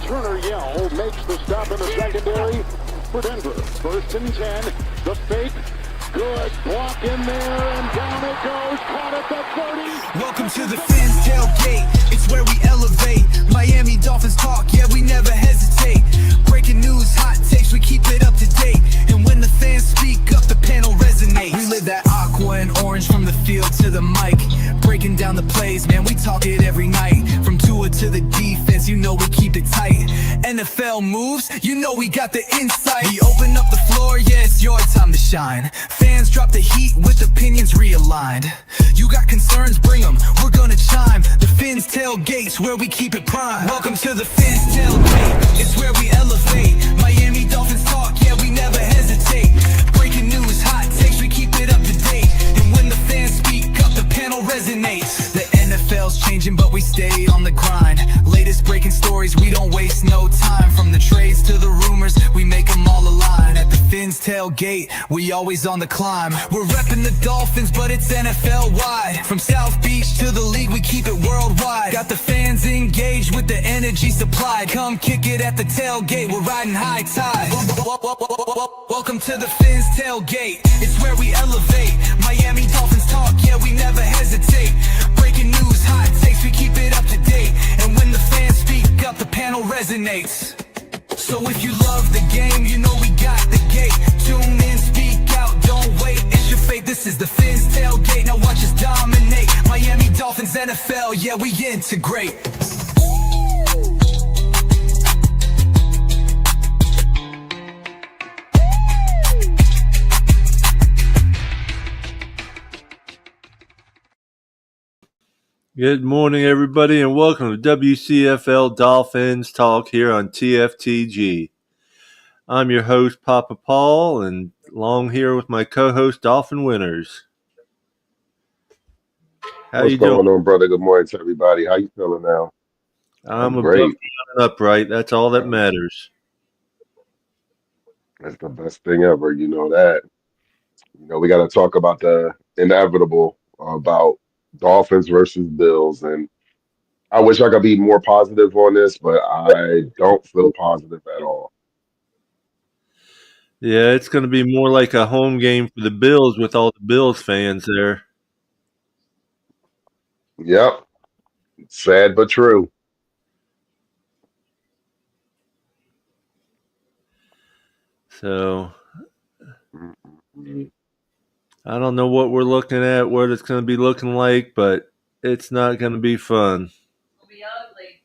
Turner Yell makes the stop in the secondary for Denver. 1st and 10. The fake. Good block in there, and down it goes. Caught at the 30. Welcome to the Fins tailgate. It's where we elevate. Miami Dolphins talk, yeah, we never hesitate. Breaking news, hot takes, we keep it up to date. And when the fans speak up, the panel resonates. We live that aqua and orange from the field to the mic. Breaking down the plays, man, we talk it every night. From Tua to the defense, you know we keep it tight. NFL moves, you know we got the insight. We open up the floor, yeah, it's your time to shine. Fans drop the heat with opinions realigned. You got concerns, bring them, we're gonna chime. The Fins tailgate's where we keep it prime. Welcome to the Fins tailgate, it's where we elevate. Miami Dolphins talk, yeah, we never hesitate. Breaking news, hot takes, we keep it up to date. And when the fans speak up, the panel resonates. The NFL's changing, but we stay on the grind. Latest breaking stories, we don't waste no time. From the trades to the rumors, we make them all align. At the Fins tailgate, we always on the climb. We're repping the Dolphins, but it's NFL wide. From South Beach to the league, we keep it worldwide. Got the fans engaged with the energy supplied. Come kick it at the tailgate, we're riding high tide. Welcome to the Fins tailgate, it's where we elevate. Miami Dolphins talk, yeah, we never hesitate. Breaking news, hot takes, we keep it up to date. And when the fans speak up, the panel resonates. So if you love the game, you know we got the gate. Tune in, speak out, don't wait, it's your fate. This is the Fins tailgate, now watch us dominate. Miami Dolphins, NFL, yeah, we integrate. Good morning, everybody, and welcome to WCFL Dolphins Talk here on TFTG. I'm your host, Papa Paul, and along here with my co-host, Dolphin Winters. What's going on, brother? Good morning to everybody. How you feeling now? I'm great. Above and upright. That's all that matters. That's the best thing ever. You know that. You know, we got to talk about the inevitable about Dolphins versus Bills. And I wish I could be more positive on this, but I don't feel positive at all. Yeah, it's going to be more like a home game for the Bills with all the Bills fans there. Yep. Sad but true. So I don't know what we're looking at, what it's going to be looking like, but it's not going to be fun. It'll be ugly.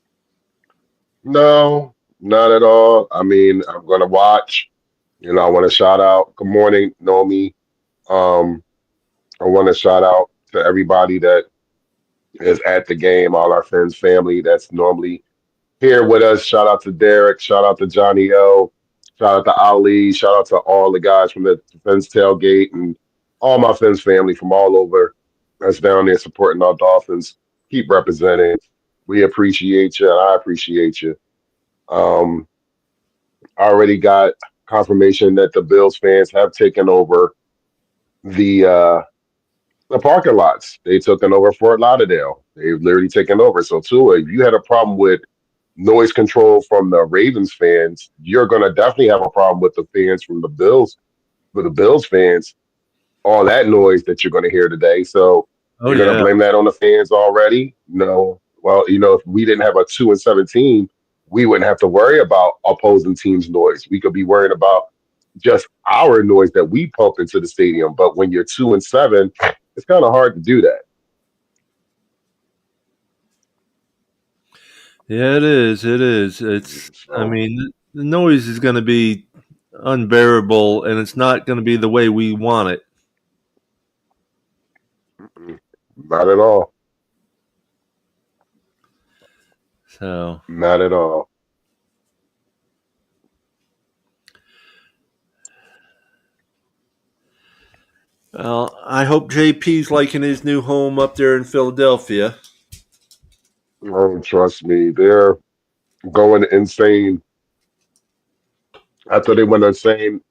No, not at all. I mean, I'm going to watch. You know, I want to shout out. Good morning, Nomi. I want to shout out to everybody that is at the game, all our friends, family that's normally here with us. Shout out to Derek. Shout out to Johnny O. Shout out to Ali. Shout out to all the guys from the Fins tailgate and all my Fins family from all over that's down there supporting our Dolphins. Keep representing. We appreciate you, and I appreciate you. I already got confirmation that the Bills fans have taken over the parking lots. They took over Fort Lauderdale. They've literally taken over. So, Tua, if you had a problem with noise control from the Ravens fans, you're going to definitely have a problem with the fans from the Bills, for the Bills fans, all that noise that you're going to hear today. So, you're going to blame that on the fans already? No. Well, you know, if we didn't have a 2-17, we wouldn't have to worry about opposing teams' noise. We could be worried about just our noise that we pump into the stadium. But when you're 2-7, it's kind of hard to do that. Yeah, it is. It is. It's. I mean, the noise is going to be unbearable, and it's not going to be the way we want it. Not at all. So. Not at all. Well, I hope JP's liking his new home up there in Philadelphia. Oh, trust me, they're going insane. After they went insane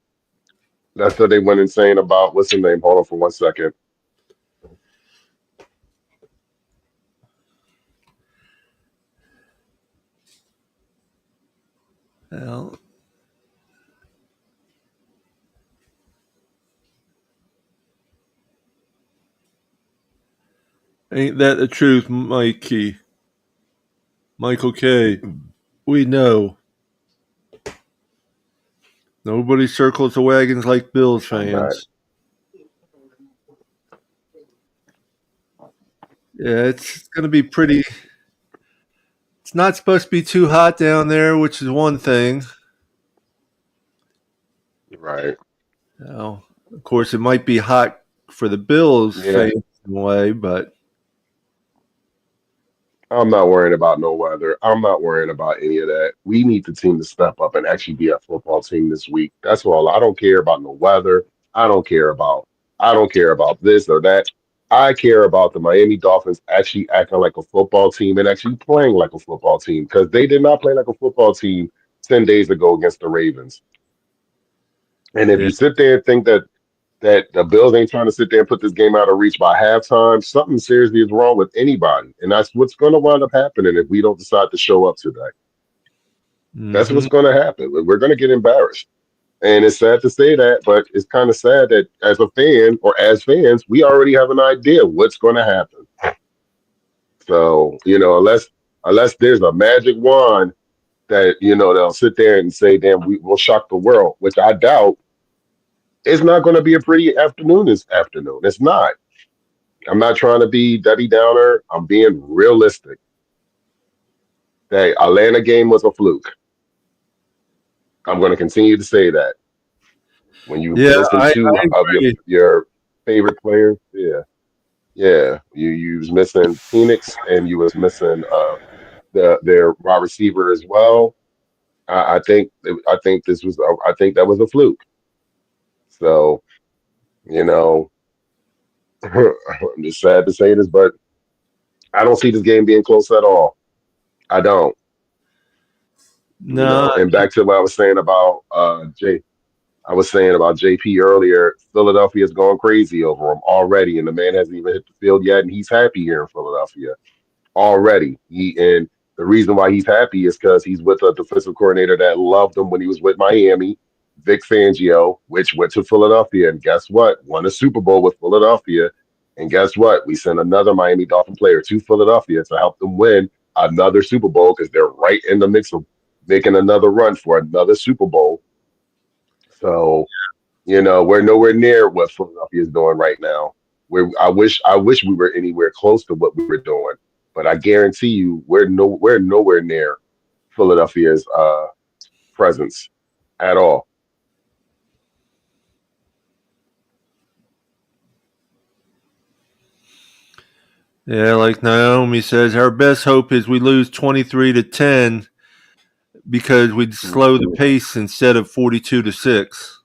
about what's his name? Hold on for 1 second. Well, ain't that the truth, Mikey? Michael K. We know. Nobody circles the wagons like Bills I'm not. fans. Yeah, it's going to be pretty. It's not supposed to be too hot down there, which is one thing. Right. Now, of course, it might be hot for the Bills Yeah. fans in a way, but I'm not worrying about no weather. I'm not worrying about any of that. We need the team to step up and actually be a football team this week. That's all. I don't care about no weather. I don't care about I don't care about this or that. I care about the Miami Dolphins actually acting like a football team and actually playing like a football team because they did not play like a football team 10 days ago against the Ravens. And if yeah, you sit there and think that the Bills ain't trying to sit there and put this game out of reach by halftime, something seriously is wrong with anybody. And that's what's going to wind up happening if we don't decide to show up today. That's what's mm-hmm. going to happen. We're going to get embarrassed. And it's sad to say that, but it's kind of sad that as a fan or as fans, we already have an idea what's going to happen. So, unless there's a magic wand that, they'll sit there and say, damn, we'll shock the world, which I doubt, it's not going to be a pretty afternoon this afternoon. It's not. I'm not trying to be Debbie Downer. I'm being realistic. That Atlanta game was a fluke. I'm going to continue to say that. When you Yeah, missing two I of agree. your favorite players, yeah, yeah, you was missing Phoenix and you was missing their wide receiver as well. I think that was a fluke. So you know, I'm just sad to say this, but I don't see this game being close at all. I don't. No, And back to what I was saying about I was saying about JP earlier. Philadelphia's going crazy over him already, and the man hasn't even hit the field yet, and he's happy here in Philadelphia already. And the reason why he's happy is because he's with a defensive coordinator that loved him when he was with Miami, Vic Fangio, which went to Philadelphia, and guess what? Won a Super Bowl with Philadelphia, and guess what? We sent another Miami Dolphin player to Philadelphia to help them win another Super Bowl because they're right in the mix of making another run for another Super Bowl. So we're nowhere near what Philadelphia is doing right now. I wish we were anywhere close to what we were doing, but I guarantee you we're nowhere near Philadelphia's presence at all. yeah, like Naomi says, our best hope is we lose 23-10 because we'd slow the pace instead of 42-6.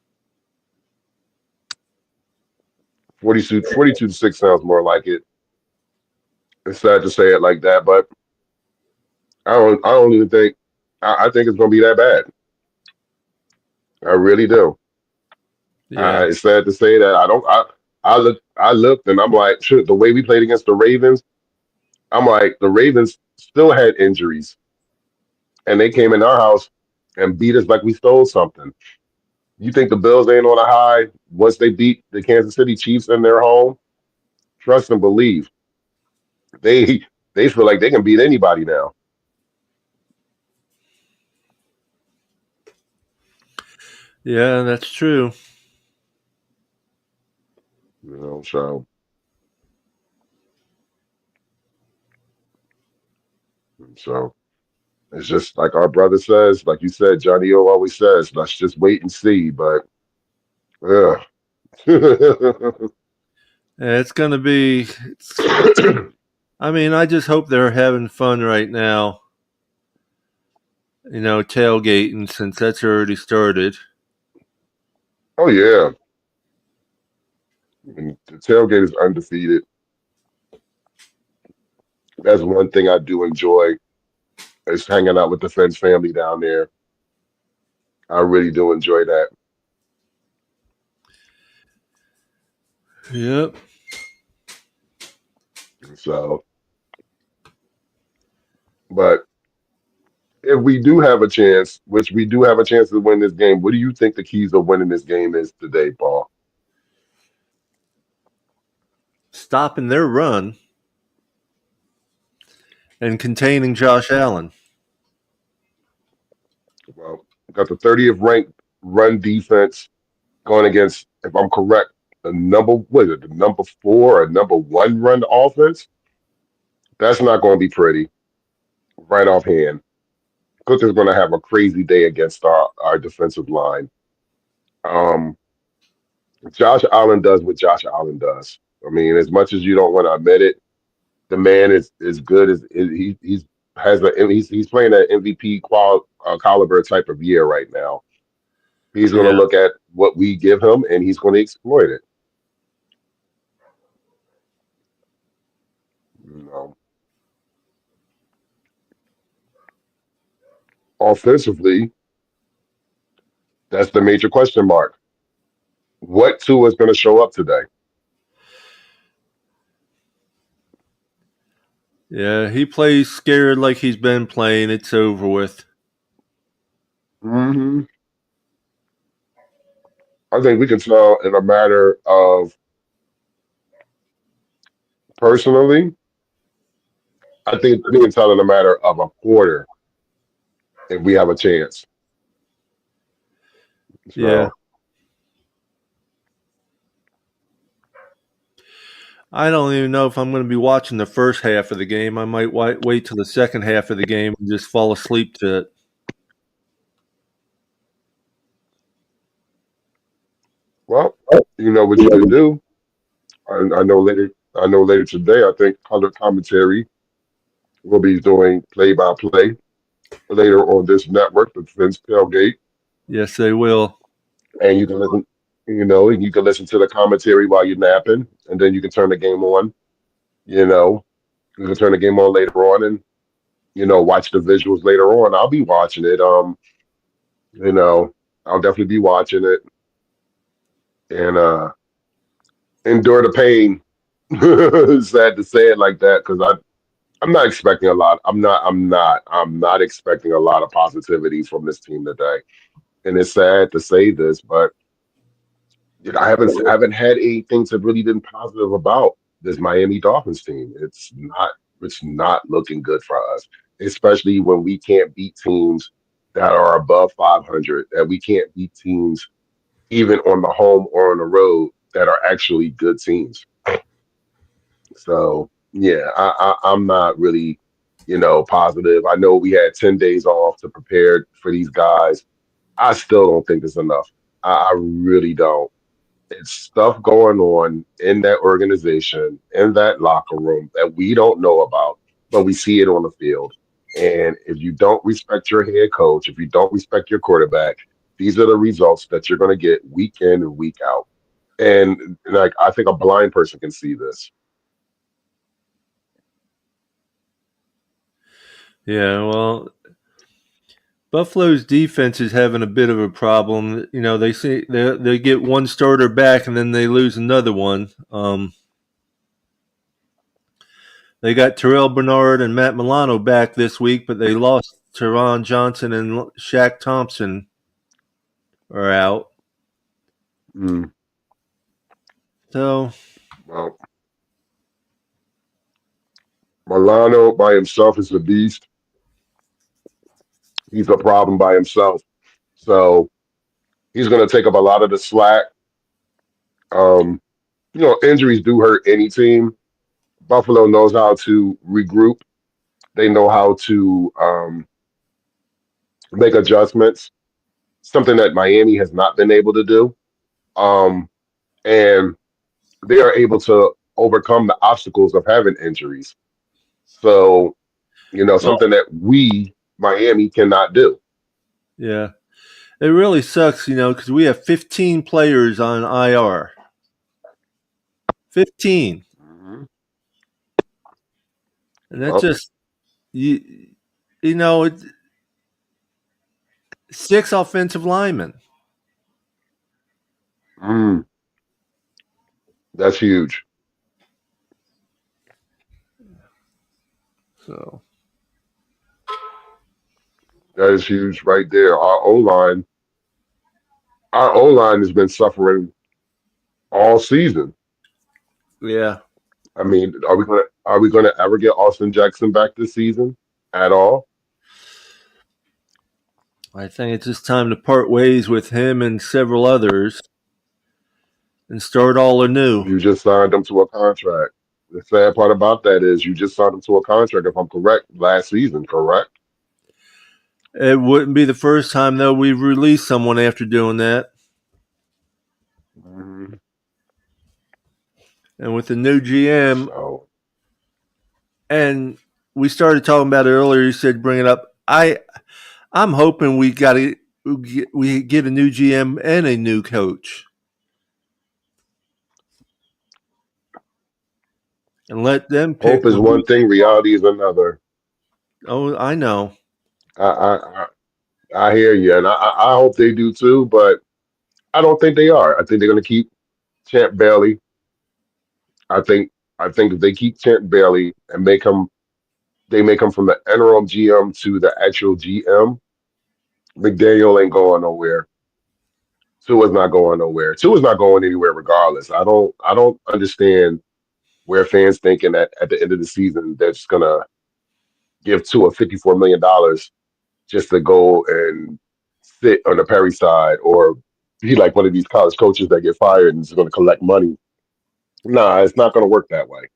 42 to 6 sounds more like it. It's sad to say it like that, but I don't even think I think it's gonna be that bad. I really do. Yeah, It's sad to say that I looked and I'm like, shit, the way we played against the Ravens, I'm like, the Ravens still had injuries and they came in our house and beat us like we stole something. You think the Bills ain't on a high once they beat the Kansas City Chiefs in their home? Trust and believe. They they feel like they can beat anybody now. yeah, that's true. So so it's just like our brother says, like you said, Johnny O always says, let's just wait and see. But yeah. Yeah, it's gonna be. I mean, I just hope they're having fun right now. Tailgating since that's already started. Oh yeah. And the tailgate is undefeated. That's one thing I do enjoy is hanging out with the Fens family down there. I really do enjoy that. Yep. So, but if we do have a chance, which we do have a chance to win this game, what do you think the keys of winning this game is today, Paul? Stopping their run and containing Josh Allen. Well, we got the 30th ranked run defense going against, if I'm correct, the number 4 or number 1 run offense? That's not going to be pretty right offhand. Cook is going to have a crazy day against our defensive line. Um, Josh Allen does what Josh Allen does. I mean, as much as you don't want to admit it, the man is good as he's playing an MVP caliber type of year right now. He's going to Yeah. look at what we give him and he's going to exploit it. You know, offensively, that's the major question mark. What Tua is going to show up today? Yeah, he plays scared like he's been playing. It's over with. Hmm. I think we can tell in a matter of personally. I think we can tell in a matter of a quarter if we have a chance. Yeah. So, I don't even know if I'm going to be watching the first half of the game. I might wait till the second half of the game and just fall asleep to it. well, you know what you can do. I know later. I know later today. I think color commentary will be doing play-by-play later on this network, the Vince Tailgate, Yes, they will. and you can listen. You know, and you can listen to the commentary while you're napping, and then you can turn the game on. You know, you can turn the game on later on, and watch the visuals later on. I'll be watching it. You know, I'll definitely be watching it and endure the pain. Sad to say it like that because I'm not expecting a lot. I'm not expecting a lot of positivity from this team today. And it's sad to say this, but I haven't had anything to really been positive about this Miami Dolphins team. It's not looking good for us, especially when we can't beat teams that are above 500. That we can't beat teams even on the home or on the road that are actually good teams. So yeah, I'm not really, positive. I know we had 10 days off to prepare for these guys. I still don't think it's enough. I really don't. It's stuff going on in that organization, in that locker room that we don't know about, but we see it on the field. And if you don't respect your head coach, if you don't respect your quarterback, these are the results that you're going to get week in and week out. And like I think a blind person can see this. Yeah, well, Buffalo's defense is having a bit of a problem. They get one starter back and then they lose another one. They got Terrell Bernard and Matt Milano back this week, but they lost Teron Johnson and Shaq Thompson are out. Mm, So well, Milano by himself is a beast. He's a problem by himself. So he's going to take up a lot of the slack. Um, Injuries do hurt any team. Buffalo knows how to regroup. They know how to make adjustments, something that Miami has not been able to do. Um, and they are able to overcome the obstacles of having injuries. So, something that we, Miami, cannot do. yeah, it really sucks, because we have 15 players on IR. 15, Mhm. and that's Well, just you. It's 6 offensive linemen. mm, that's huge. So That is huge right there. Our O line has been suffering all season. Yeah. I mean, are we gonna ever get Austin Jackson back this season at all? I think it's just time to part ways with him and several others and start all anew. You just signed him to a contract. The sad part about that is you just signed him to a contract, if I'm correct, last season, correct? It wouldn't be the first time, though, we've released someone after doing that. Mhm. And with the new GM, So and we started talking about it earlier, you said bring it up. I'm hoping we get a new GM and a new coach. And let them pick hope is one who's thing, reality is another. Oh, I know. I I I hear you, and I hope they do too, but I don't think they are. I think they're going to keep Champ Bailey. I think if they keep Champ Bailey and make him from the interim GM to the actual GM, McDaniel ain't going nowhere. Tua's not going nowhere. Tua's not going anywhere regardless. I don't understand where fans thinking that at the end of the season they're just gonna give Tua $54 million just to go and sit on the Perry side or be like one of these college coaches that get fired and is going to collect money. Nah, it's not going to work that way.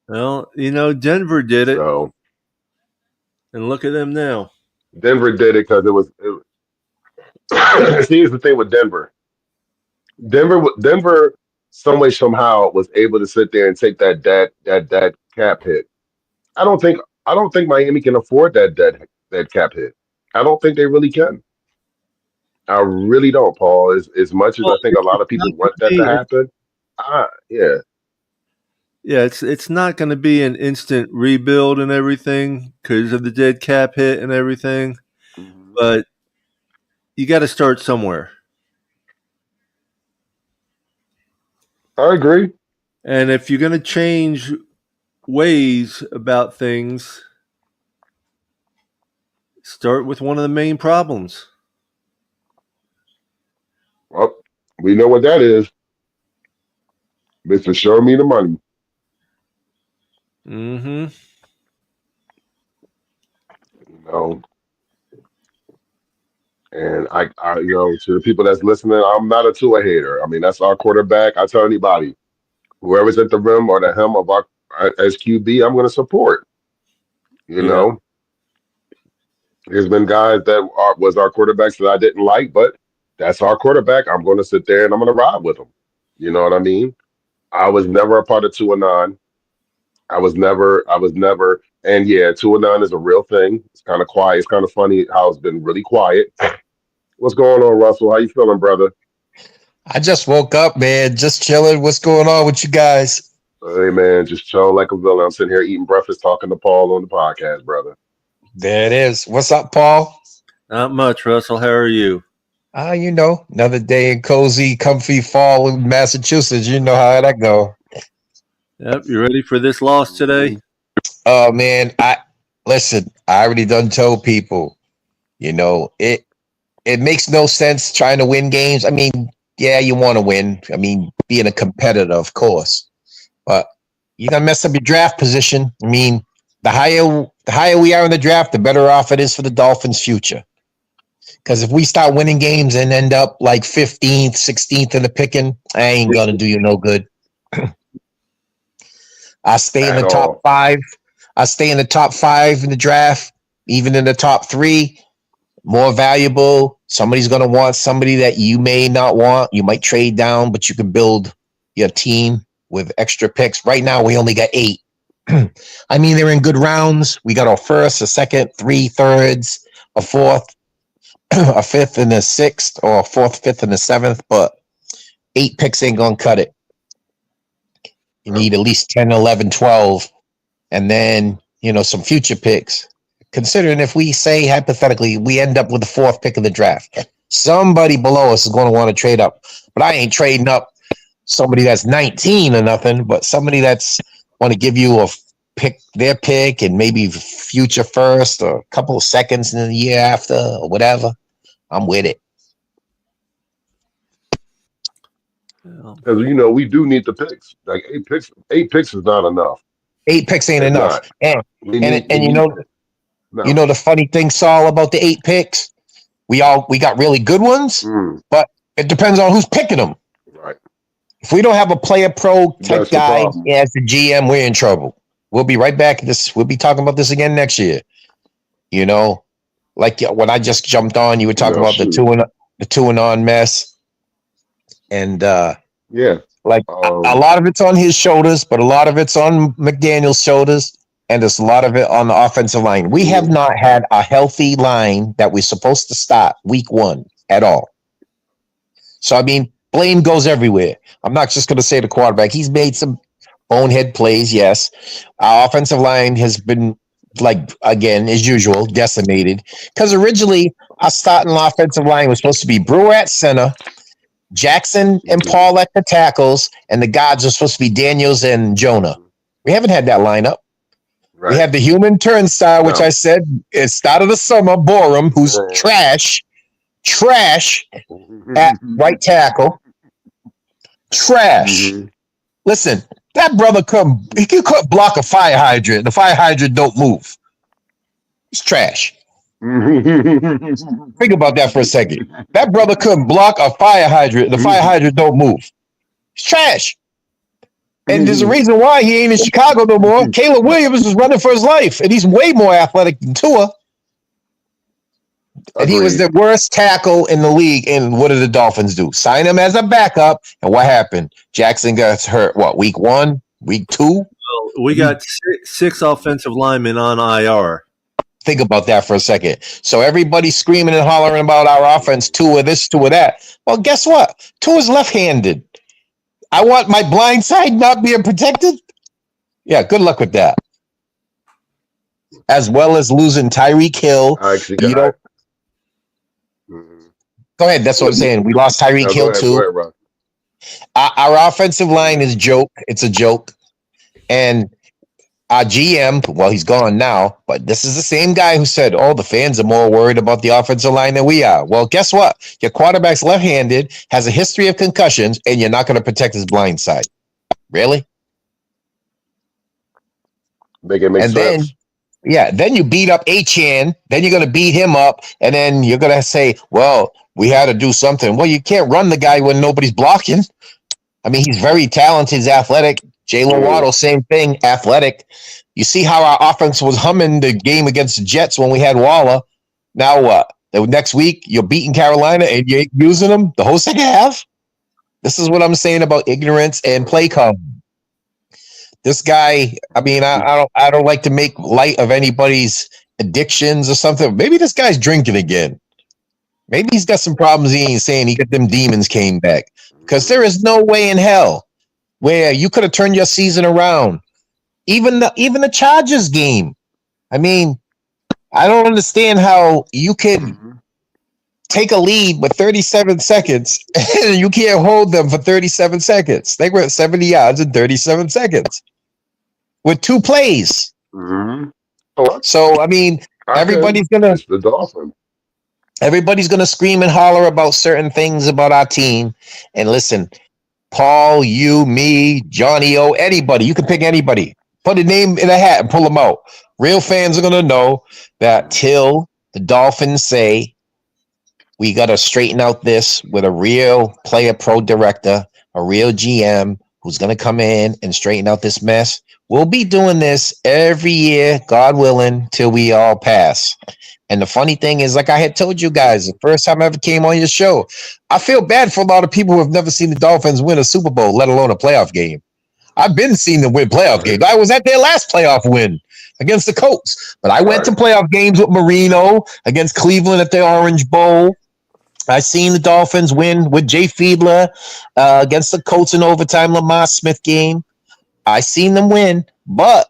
Well, Denver did it, So and look at them now. Denver did it because see, here's the thing with Denver. Denver, some way somehow was able to sit there and take that cap hit. I don't think Miami can afford that cap hit. I don't think they really can. I really don't, Paul. As much as Well, I think a lot of people want that to happen, yeah. Yeah, it's not going to be an instant rebuild and everything because of the dead cap hit and everything, but you got to start somewhere. I agree. And if you're going to change ways about things, start with one of the main problems. Well, we know what that is. Mr. Show Me the Money. Mm-hmm. You know, and to the people that's listening, I'm not a Tua hater. I mean, that's our quarterback. I tell anybody, whoever's at the rim or the helm of our as QB, I'm going to support. You Yeah. know, there's been guys that was our quarterbacks that I didn't like, but that's our quarterback. I'm going to sit there and I'm going to ride with him. You know what I mean? I was never a part of 2-9. I was never, and yeah, 2-9 is a real thing. It's kind of quiet. It's kind of funny how it's been really quiet. What's going on, Russell? How you feeling, brother? I just woke up, man. Just chilling. What's going on with you guys? Hey, man, just chill like a villain. I'm sitting here eating breakfast, talking to Paul on the podcast, brother. There it is. What's up, Paul? Not much, Russell. How are you? Another day in cozy, comfy fall in Massachusetts. You know how that go. Yep. You ready for this loss today? Oh man, I already done told people, it makes no sense trying to win games. I mean, yeah, you want to win. I mean, being a competitor, of course. But you're gonna mess up your draft position. I mean, the higher we are in the draft, the better off it is for the Dolphins' future. Because if we start winning games and end up like 15th, 16th in the picking, I ain't gonna do you no good. I stay in the top 5. I stay in the top 5 in the draft, even in the top 3. More valuable. Somebody's gonna want somebody that you may not want. You might trade down, but you can build your team with extra picks. Right now, we only got 8. I mean, they're in good rounds. We got our first, a second, 3 thirds, a fourth, a fifth, and a sixth, or a fourth, fifth, and a seventh. But 8 picks ain't gonna cut it. You need at least 10, 11, 12, and then some future picks. Considering if we say hypothetically we end up with the 4th pick of the draft, somebody below us is going to want to trade up. But I ain't trading up somebody that's 19 or nothing, but somebody that's want to give you pick their pick and maybe future first or a couple of seconds in the year after or whatever, I'm with it. Because we do need the picks. Like 8 picks is not enough. 8 picks ain't It's enough. not. You know the funny thing, Saul, about the 8 picks, we got really good ones, but it depends on who's picking them. Right. If we don't have a player pro type That's the guy problem. as the GM, we're in trouble. We'll be right back. We'll be talking about this again next year. Like when I just jumped on, you were talking about the two and on mess, and like a lot of it's on his shoulders, but a lot of it's on McDaniel's shoulders, and there's a lot of it on the offensive line. We have not had a healthy line that we're supposed to start week 1 at all. So I mean, blame goes everywhere. I'm not just going to say the quarterback. He's made some bonehead plays, yes. Our offensive line has been, like, again, as usual, decimated. Because originally, our starting offensive line was supposed to be Brewer at center, Jackson and Paul at the tackles, and the guards are supposed to be Daniels and Jonah. We haven't had that lineup. Right. We have the human turnstile, which I said at start of the summer, Borum, who's trash at right tackle. Trash. Listen, that brother he could block a fire hydrant. The fire hydrant don't move. He's trash. Think about that for a second. That brother couldn't block a fire hydrant. The fire hydrant don't move. He's trash. And there's a reason why he ain't in Chicago no more. Caleb Williams is running for his life, and he's way more athletic than Tua. And he was the worst tackle in the league. And what did the Dolphins do? Sign him as a backup. And what happened? Jackson got hurt, week 1, week 2? Well, we got six offensive linemen on IR. Think about that for a second. So everybody's screaming and hollering about our offense, Tua this, Tua that. Well, guess what? Tua's left-handed. I want my blind side not being protected? Yeah, good luck with that. As well as losing Tyreek Hill. Go ahead. That's what I'm saying. We lost Tyreek Hill too. Our offensive line is joke. It's a joke. And our GM, well, he's gone now, but this is the same guy who said, the fans are more worried about the offensive line than we are. Well, guess what? Your quarterback's left-handed, has a history of concussions, and you're not going to protect his blind side. Really? Make sense. Then you beat up Achane, then you're going to beat him up, and then you're going to say, well, we had to do something. Well, you can't run the guy when nobody's blocking. I mean, he's very talented, he's athletic. Jalen Waddle, same thing, athletic. You see how our offense was humming the game against the Jets when we had Waller. Now what? The next week, you're beating Carolina and you're using them the whole second half? This is what I'm saying about ignorance and play calling. This guy, I mean, I don't like to make light of anybody's addictions or something. Maybe this guy's drinking again. Maybe he's got some problems he ain't saying. He got them demons came back. Because there is no way in hell where you could have turned your season around. Even the Chargers game. I mean, I don't understand how you can take a lead with 37 seconds and you can't hold them for 37 seconds. They were at 70 yards in 37 seconds with 2 plays. So, I mean, everybody's going to scream and holler about certain things about our team. And listen, Paul, you, me, Johnny O, anybody. You can pick anybody. Put a name in a hat and pull them out. Real fans are going to know that till the Dolphins say we got to straighten out this with a real player pro director, a real GM who's going to come in and straighten out this mess. We'll be doing this every year, God willing, till we all pass. And the funny thing is, like I had told you guys, the first time I ever came on your show, I feel bad for a lot of people who have never seen the Dolphins win a Super Bowl, let alone a playoff game. I've been seeing them win playoff games. I was at their last playoff win against the Colts. But I went to playoff games with Marino against Cleveland at the Orange Bowl. I seen the Dolphins win with Jay Fiedler against the Colts in overtime, Lamar Smith game. I seen them win. But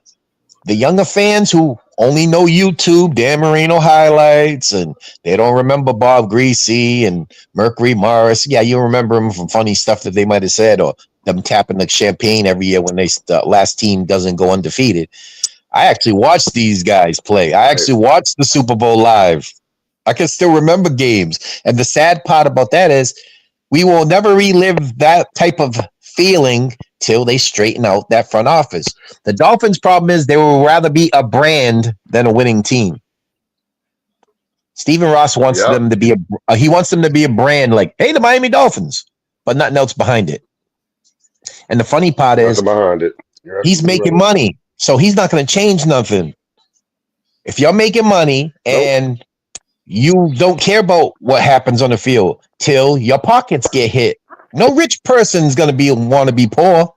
the younger fans who only know YouTube, Dan Marino highlights, and they don't remember Bob Greasy and Mercury Morris. Yeah, you remember them from funny stuff that they might have said, or them tapping the champagne every year when the last team doesn't go undefeated. I actually watched these guys play. I Right. actually watched the Super Bowl live. I can still remember games. And the sad part about that is we will never relive that type of feeling till they straighten out that front office. The Dolphins' problem is they would rather be a brand than a winning team. Stephen Ross wants Yep. them to be he wants them to be a brand like, hey, the Miami Dolphins, but nothing else behind it. And the funny part is Nothing behind it. You're he's absolutely making right. money, so he's not going to change nothing. If you're making money and you don't care about what happens on the field till your pockets get hit, no rich person's going to want to be poor.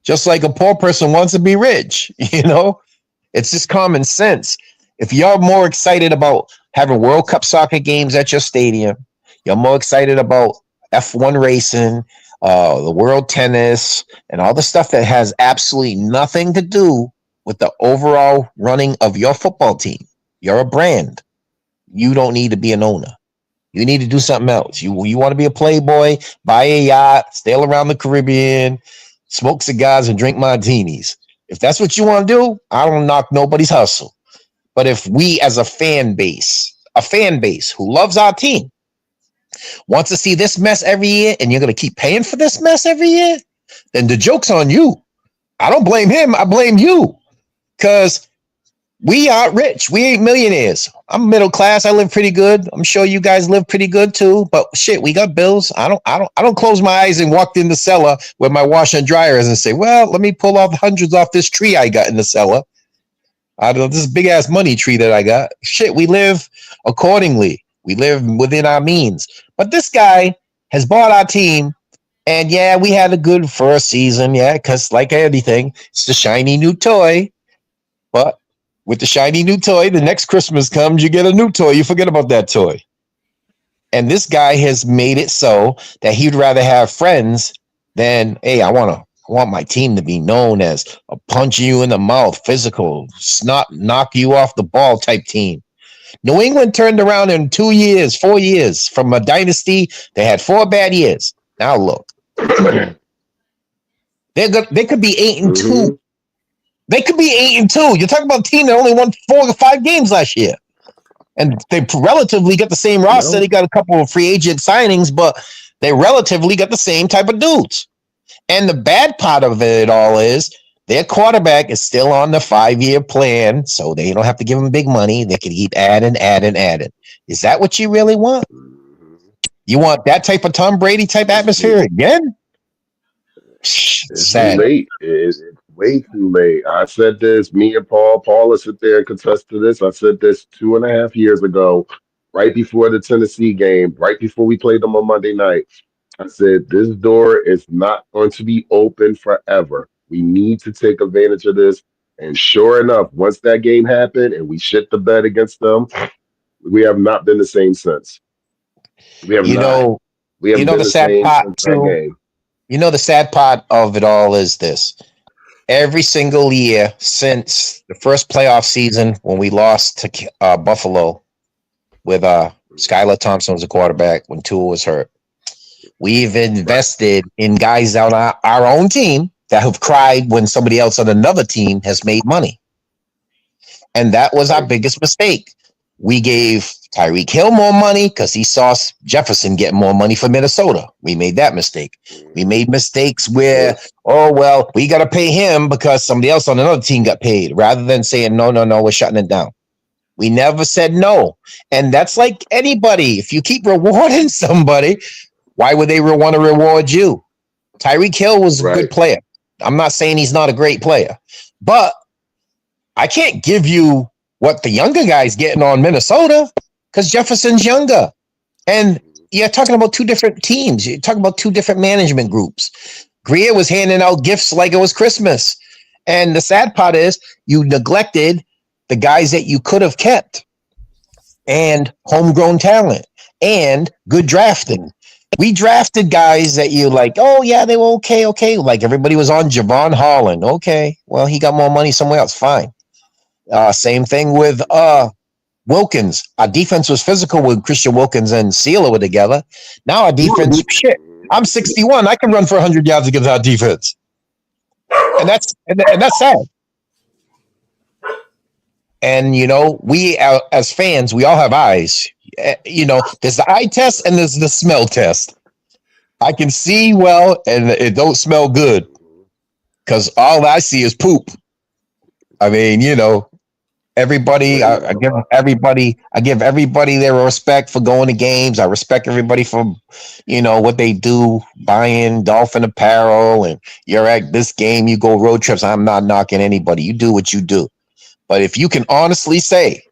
Just like a poor person wants to be rich, you know? It's just common sense. If you're more excited about having World Cup soccer games at your stadium, you're more excited about F1 racing, the world tennis, and all the stuff that has absolutely nothing to do with the overall running of your football team. You're a brand. You don't need to be an owner. You need to do something else. You want to be a playboy, buy a yacht, sail around the Caribbean, smoke cigars, and drink martinis. If that's what you want to do, I don't knock nobody's hustle. But if we as a fan base who loves our team, wants to see this mess every year, and you're going to keep paying for this mess every year, then the joke's on you. I don't blame him. I blame you. Because we aren't rich. We ain't millionaires. I'm middle class. I live pretty good. I'm sure you guys live pretty good too. But shit, we got bills. I don't close my eyes and walk in the cellar where my washer and dryer is and say, well, let me pull off hundreds off this tree I got in the cellar. I don't know, this big ass money tree that I got. Shit, we live accordingly. We live within our means. But this guy has bought our team. And yeah, we had a good first season. Yeah, because like anything, it's the shiny new toy. But with the shiny new toy, the next Christmas comes, you get a new toy. You forget about that toy. And this guy has made it so that he'd rather have friends than, hey, I want my team to be known as a punch you in the mouth, physical, knock you off the ball type team. New England turned around in 4 years from a dynasty. They had 4 bad years. Now look, they could be 8-2. They could be 8-2. You're talking about a team that only won 4 or 5 games last year. And they relatively got the same roster. They got a couple of free agent signings, but they relatively got the same type of dudes. And the bad part of it all is their quarterback is still on the 5-year plan, so they don't have to give him big money. They can keep adding. Is that what you really want? You want that type of Tom Brady type atmosphere again? It's Sad. too late. It's way too late. I said this. Me and Paul will sit there and contest to this. I said this 2.5 years ago, right before the Tennessee game, right before we played them on Monday night. I said, this door is not going to be open forever. We need to take advantage of this. And sure enough, once that game happened and we shit the bed against them, we have not been the same since. We have not. We have been the same since that game. You know, the sad part of it all is this. Every single year since the first playoff season when we lost to Buffalo with Skylar Thompson was a quarterback when Tua was hurt, we've invested in guys on our own team that have cried when somebody else on another team has made money. And that was our biggest mistake. We gave Tyreek Hill more money because he saw Jefferson get more money for Minnesota. We made that mistake. We made mistakes where, we got to pay him because somebody else on another team got paid, rather than saying, no, we're shutting it down. We never said no. And that's like anybody. If you keep rewarding somebody, why would they want to reward you? Tyreek Hill was a good player. I'm not saying he's not a great player, but I can't give you what the younger guy's getting on Minnesota because Jefferson's younger. And you're talking about 2 different teams. You're talking about 2 different management groups. Greer was handing out gifts like it was Christmas. And the sad part is you neglected the guys that you could have kept and homegrown talent and good drafting. We drafted guys that you like, oh, yeah, they were okay. Like everybody was on Javon Holland. Okay, well, he got more money somewhere else. Fine. Same thing with Wilkins. Our defense was physical when Christian Wilkins and Sealer were together. Now our defense, shit. I'm 61. I can run for 100 yards against our defense. And that's sad. And we as fans, we all have eyes. There's the eye test and there's the smell test. I can see well, and it don't smell good because all I see is poop. I mean, everybody. I give everybody their respect for going to games. I respect everybody for, what they do, buying Dolphin apparel, and you're at this game, you go road trips. I'm not knocking anybody. You do what you do. But if you can honestly say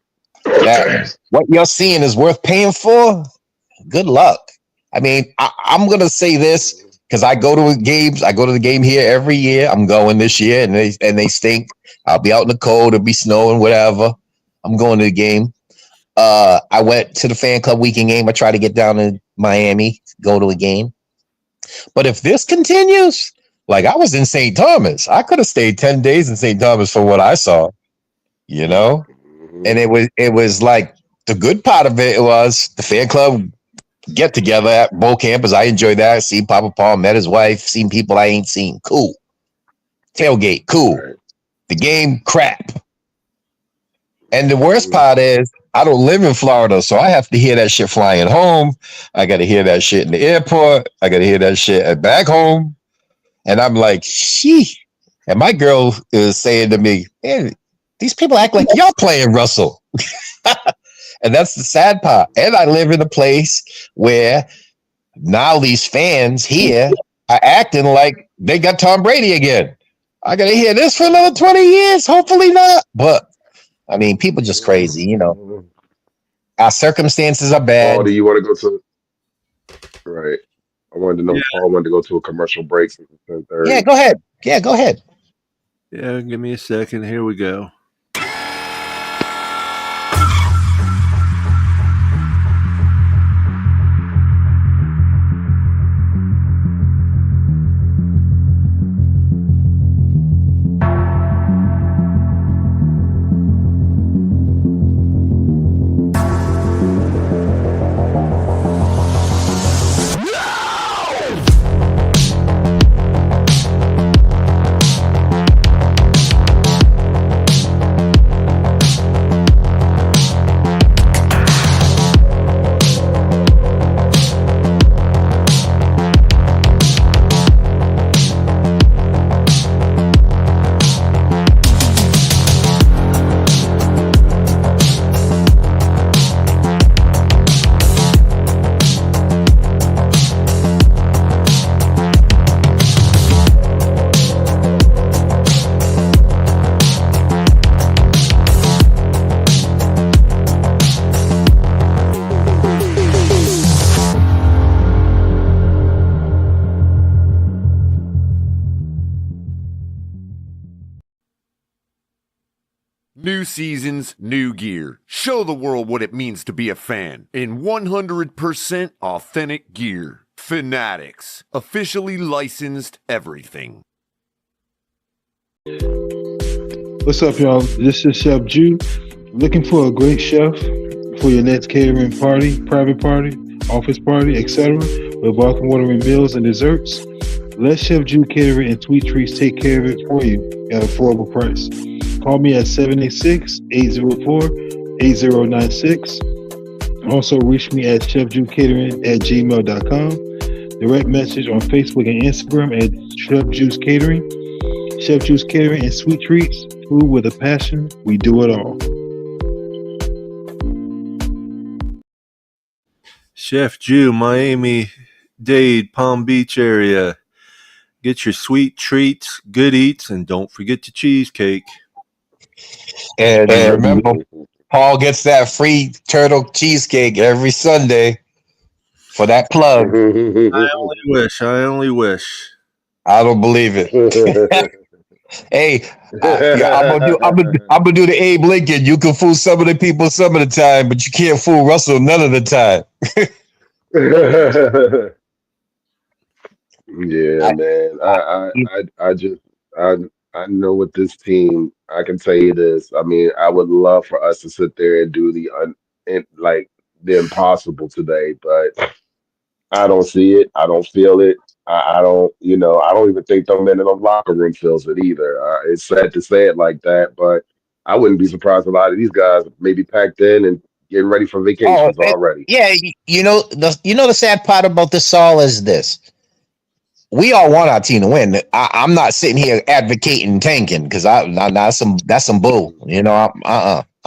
that what you're seeing is worth paying for, good luck. I mean, I'm gonna say this because I go to games. I go to the game here every year. I'm going this year, and they stink. I'll be out in the cold. It'll be snowing, whatever. I'm going to the game. I went to the fan club weekend game. I tried to get down to Miami, go to a game. But if this continues, like I was in St. Thomas, I could have stayed 10 days in St. Thomas for what I saw. And it was like the good part of it was the fan club get together at both campus. I enjoyed that. Seen Papa Paul, met his wife, seen people I ain't seen. Cool. Tailgate, cool. The game, crap. And the worst part is I don't live in Florida, so I have to hear that shit flying home. I got to hear that shit in the airport. I got to hear that shit at back home. And I'm like, shee. And my girl is saying to me, man, these people act like y'all playing Russell. And that's the sad part. And I live in a place where now these fans here are acting like they got Tom Brady again. I got to hear this for another 20 years. Hopefully not. But, I mean, people just crazy, Our circumstances are bad. Paul, do you want to go to... Right. I wanted to know if Paul wanted to go to a commercial break. Yeah, go ahead. Yeah, go ahead. Yeah, give me a second. Here we go. New seasons, new gear. Show the world what it means to be a fan in 100% authentic gear. Fanatics, officially licensed everything. What's up, y'all? This is Chef Jew. Looking for a great chef for your next catering party, private party, office party, etc. with welcome watering meals and desserts? Let Chef Jew Catering and Sweet Treats take care of it for you at an affordable price. Call me at 786-804-8096. Also reach me at chefjewcatering@gmail.com. Direct message on Facebook and Instagram at Chef Juice Catering. Chef Juice Catering and Sweet Treats. Food with a passion. We do it all. Chef Jew, Miami-Dade, Palm Beach area. Get your sweet treats, good eats, and don't forget the cheesecake. And remember, Paul gets that free turtle cheesecake every Sunday for that plug. I only wish. I don't believe it. Hey, I'm gonna do the Abe Lincoln. You can fool some of the people some of the time, but you can't fool Russell none of the time. Yeah, man. I know with this team, I can tell you this. I mean, I would love for us to sit there and do the impossible today, but I don't see it. I don't feel it. I don't even think the men in the locker room feels it either. It's sad to say it like that, but I wouldn't be surprised. A lot of these guys maybe packed in and getting ready for Oh, vacations already. yeah. The sad part about this all is this: we all want our team to win. I'm not sitting here advocating tanking because that's some bull.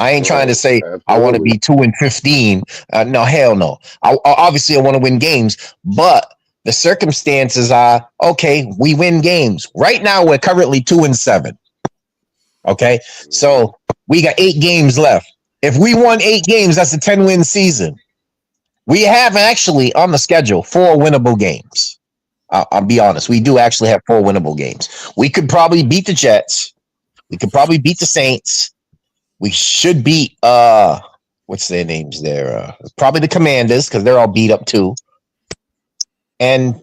I ain't trying to Right. say I want to Absolutely. be 2-15. No, hell no. Obviously I want to win games, but the circumstances are okay. We win games right now. We're currently 2-7. Okay, so we got 8 games left. If we won 8 games, that's a 10-win season. We have actually on the schedule 4 winnable games. I'll be honest. We do actually have 4 winnable games. We could probably beat the Jets. We could probably beat the Saints. We should beat what's their names there? Probably the Commanders because they're all beat up too. And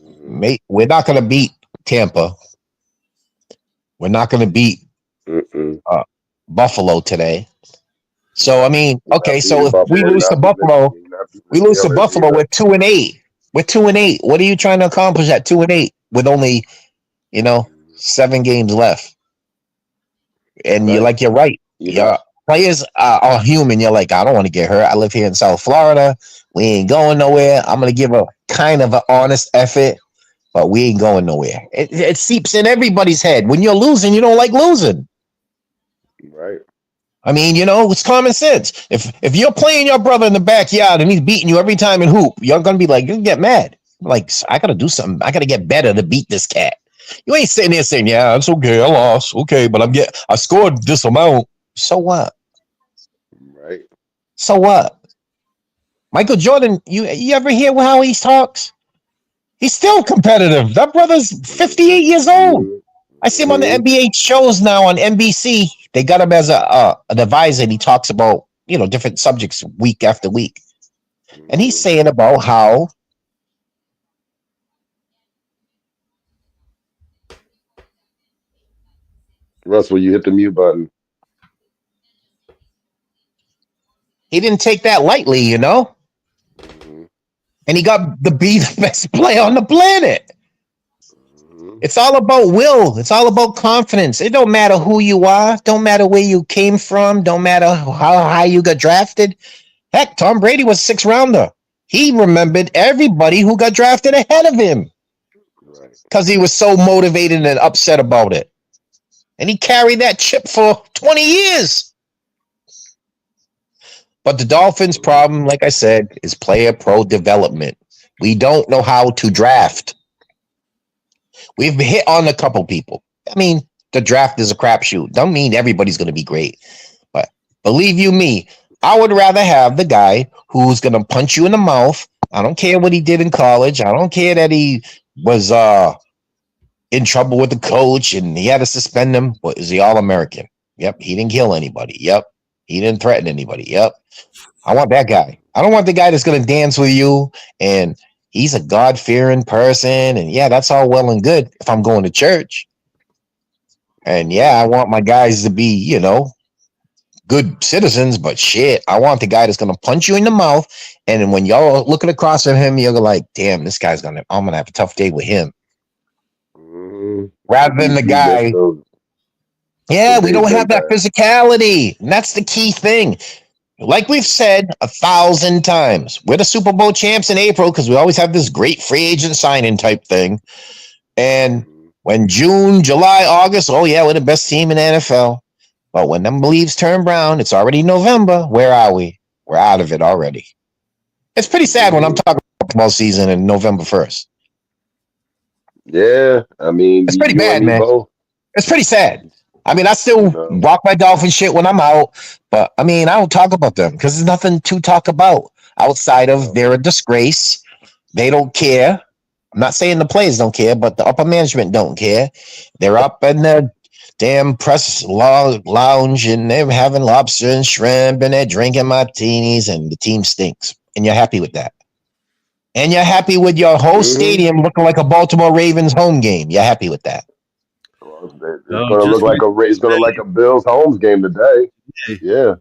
we're not going to beat Tampa. We're not going to beat Buffalo today. So I mean, okay. So if we lose to Buffalo, we're 2-8. We're 2-8. What are you trying to accomplish at 2-8 with only 7 games left? And you're right. Yeah, players are human. You're like, I don't want to get hurt. I live here in South Florida. We ain't going nowhere. I'm gonna give a kind of an honest effort, but we ain't going nowhere. It seeps in everybody's head. When you're losing, you don't like losing. Right. I mean, it's common sense. If you're playing your brother in the backyard and he's beating you every time in hoop, you're gonna be like, you get mad. Like, I gotta do something. I gotta get better to beat this cat. You ain't sitting there saying, yeah, it's okay, I lost. Okay, but I scored this amount. So what? Right. So what? Michael Jordan, you ever hear how he talks? He's still competitive. That brother's 58 years old. I see him on the NBA shows now on NBC. They got him as an advisor, and he talks about different subjects week after week. And he's saying about how Russell, you hit the mute button. he didn't take that lightly, and he got to be the best player on the planet. It's all about will. It's all about confidence. It don't matter who you are. Don't matter where you came from. Don't matter how high you got drafted. Heck, Tom Brady was a 6th rounder. He remembered everybody who got drafted ahead of him because he was so motivated and upset about it. And he carried that chip for 20 years. But the Dolphins' problem, like I said, is player pro development. We don't know how to draft. We've hit on a couple people. I mean, the draft is a crapshoot. Don't mean everybody's going to be great. But believe you me, I would rather have the guy who's going to punch you in the mouth. I don't care what he did in college. I don't care that he was in trouble with the coach and he had to suspend him. But is he All-American? Yep. He didn't kill anybody. Yep. He didn't threaten anybody. Yep. I want that guy. I don't want the guy that's going to dance with you and he's a God-fearing person. And yeah, that's all well and good if I'm going to church. And yeah, I want my guys to be, good citizens, but shit, I want the guy that's going to punch you in the mouth. And when y'all looking across at him, you're like, damn, this guy's I'm going to have a tough day with him. Rather than the guy. Yeah, we don't have that physicality. And that's the key thing. Like we've said 1,000 times, we're the Super Bowl champs in April because we always have this great free agent signing type thing. And when June, July, August, oh yeah, we're the best team in the NFL. But when them leaves turn brown, it's already November. Where are we? We're out of it already. It's pretty sad when I'm talking about football season in November 1st. Yeah, I mean, it's pretty bad, man. Both. It's pretty sad. I mean, I still rock my Dolphin shit when I'm out, but I mean, I don't talk about them because there's nothing to talk about outside of they're a disgrace. They don't care. I'm not saying the players don't care, but the upper management don't care. They're up in the damn press lounge and they're having lobster and shrimp and they're drinking martinis and the team stinks. And you're happy with that. And you're happy with your whole stadium looking like a Baltimore Ravens home game. You're happy with that. It's going to look like a Bills Holmes game today. Yeah.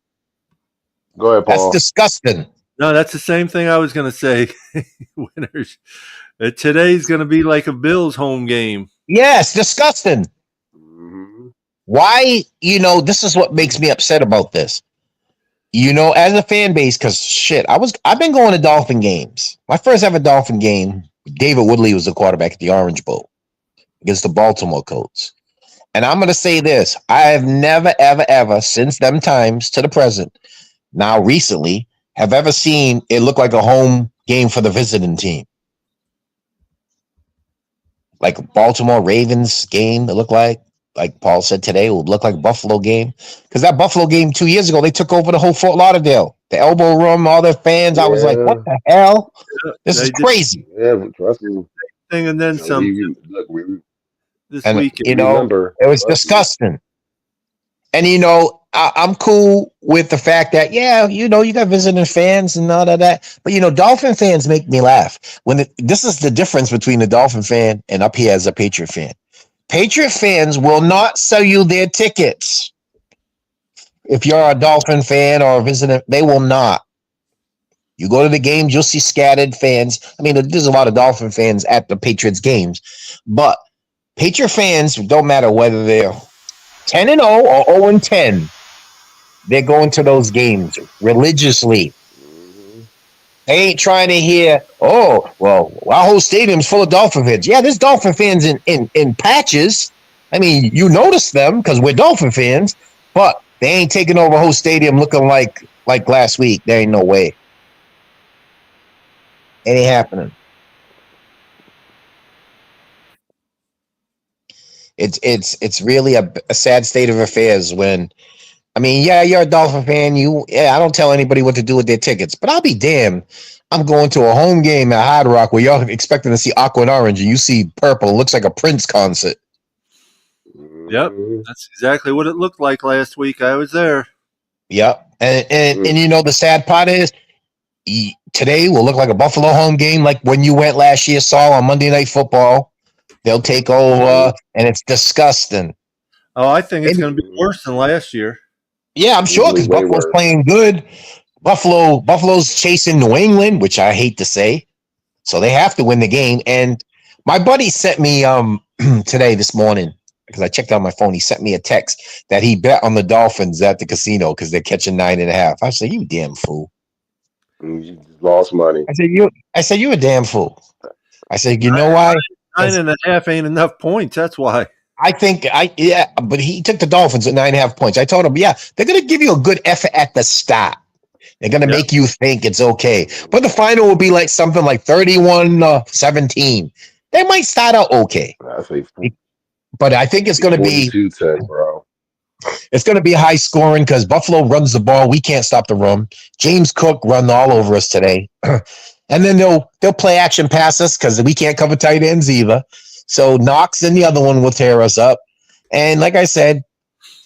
Go ahead, Paul. That's disgusting. No, that's the same thing I was going to say. Winners. Today's going to be like a Bills home game. Yes, disgusting. Mm-hmm. Why, this is what makes me upset about this. As a fan base, because shit, I've been going to Dolphin games. My first ever Dolphin game, David Woodley was the quarterback at the Orange Bowl against the Baltimore Colts. And I'm going to say this. I have never, ever, ever, since them times to the present, now recently, have ever seen it look like a home game for the visiting team. Like Baltimore Ravens game, it looked like Paul said today, it would look like a Buffalo game. Because that Buffalo game 2 years ago, they took over the whole Fort Lauderdale. The elbow room, all their fans. I was like, what the hell? This is crazy. Yeah, trust me. And then some. This weekend. It was disgusting. And, I'm cool with the fact that, you got visiting fans and all of that. But, Dolphin fans make me laugh. This is the difference between a Dolphin fan and up here as a Patriot fan. Patriot fans will not sell you their tickets. If you're a Dolphin fan or a visitor, they will not. You go to the games, you'll see scattered fans. I mean, there's a lot of Dolphin fans at the Patriots games, but Patriot fans, don't matter whether they're 10-0 or 0-10, they're going to those games religiously. They ain't trying to hear, our whole stadium's full of Dolphin fans. Yeah, there's Dolphin fans in patches. I mean, you notice them because we're Dolphin fans, but they ain't taking over a whole stadium looking like last week. There ain't no way. It ain't happening. It's really a sad state of affairs when, you're a Dolphin fan. I don't tell anybody what to do with their tickets, but I'll be damned. I'm going to a home game at Hard Rock where y'all expecting to see aqua and orange, and you see purple. It looks like a Prince concert. Yep, that's exactly what it looked like last week. I was there. Yep, and the sad part is today will look like a Buffalo home game, like when you went last year, Saul, on Monday Night Football. They'll take over, and it's disgusting. Oh, I think it's going to be worse than last year. Yeah, I'm sure, because Buffalo's playing good. Buffalo's chasing New England, which I hate to say. So they have to win the game. And my buddy sent me today, this morning, because I checked on my phone, he sent me a text that he bet on the Dolphins at the casino because they're catching 9.5. I said, you damn fool. You just lost money. I said, you a damn fool. I said, you know why? 9.5 ain't enough points. That's why. But he took the Dolphins at 9.5 points. I told him, they're going to give you a good effort at the start. They're going to make you think it's okay. But the final will be like something like 31-17. They might start out okay. But I think it's going to be 42-10, bro. It's going to be high scoring because Buffalo runs the ball. We can't stop the run. James Cook run all over us today. And then they'll play action passes because we can't cover tight ends either. So Knox and the other one will tear us up. And like I said,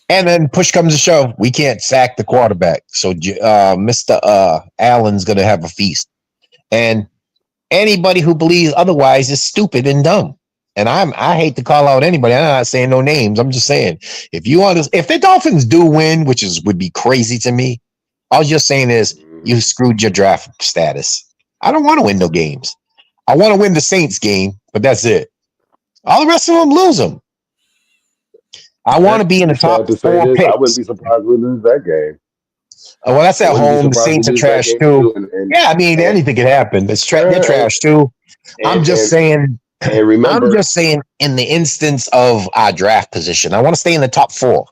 and then push comes to shove, we can't sack the quarterback. So Mr. Allen's going to have a feast. And anybody who believes otherwise is stupid and dumb. And I hate to call out anybody. I'm not saying no names. I'm just saying if the Dolphins do win, which would be crazy to me, all you're saying is you screwed your draft status. I don't want to win no games. I want to win the Saints game, but that's it. All the rest of them lose them. I want to be in the top 4 picks. I wouldn't be surprised we lose that game. Well, that's at home. The Saints are trash too. Anything could happen. They're trash too. I'm just saying. And remember, I'm just saying, in the instance of our draft position, I want to stay in the top 4.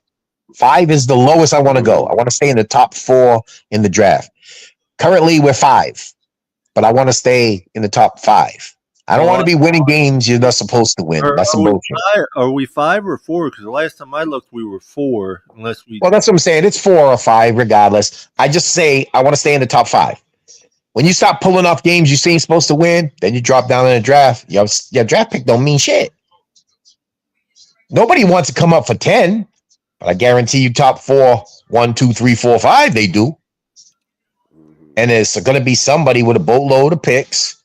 5 is the lowest I want to go. I want to stay in the top 4 in the draft. Currently, we're 5, but I want to stay in the top 5. I don't want to be winning games you're not supposed to win. That's some bullshit. Are we 5 or 4? Because the last time I looked, we were 4. Well, that's what I'm saying. It's 4 or 5, regardless. I just say I want to stay in the top 5. When you stop pulling off games you ain't supposed to win, then you drop down in the draft. Your draft pick don't mean shit. Nobody wants to come up for 10, but I guarantee you top 4, 1, 2, 3, 4, 5, they do. And it's going to be somebody with a boatload of picks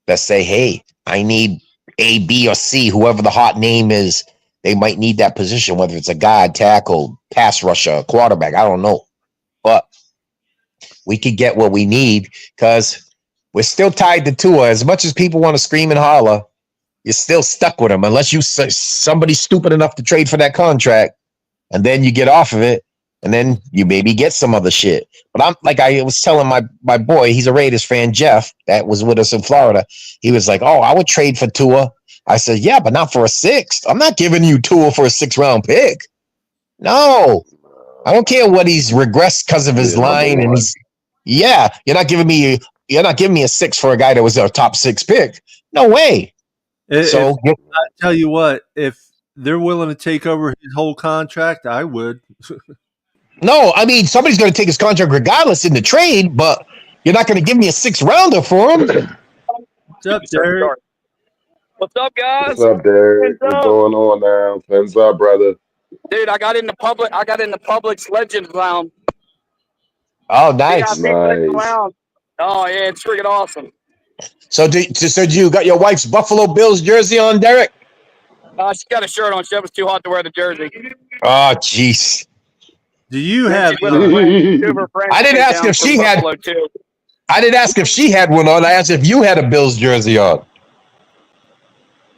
that say, hey, I need A, B, or C, whoever the hot name is. They might need that position, whether it's a guard, tackle, pass rusher, quarterback. I don't know. But we could get what we need because we're still tied to Tua. As much as people want to scream and holler, you're still stuck with him unless you somebody stupid enough to trade for that contract. and then you get off of it, and then you maybe get some other shit. But I'm like I was telling my boy, he's a Raiders fan, Jeff, that was with us in Florida. He was like, "Oh, I would trade for Tua." I said, "Yeah, but not for a sixth. I'm not giving you Tua for a 6th-round pick. No, I don't care what he's regressed because of his line, and you're not giving me a 6 for a guy that was a top 6 pick. No way." I tell you what, if they're willing to take over his whole contract, I would. No, I mean, somebody's going to take his contract regardless in the trade, but you're not going to give me a 6th-rounder for him. What's up, Derek? What's up, guys? What's up, Derek? What's going on now? What's up, brother? Dude, I got into Publix Legends Lounge. Oh, nice. Oh, yeah, it's freaking awesome. So you got your wife's Buffalo Bills jersey on, Derek? She got a shirt on. It was too hot to wear the jersey. Oh, jeez. Do you have? I didn't ask if she had. I didn't ask if she had one on. I asked if you had a Bills jersey on.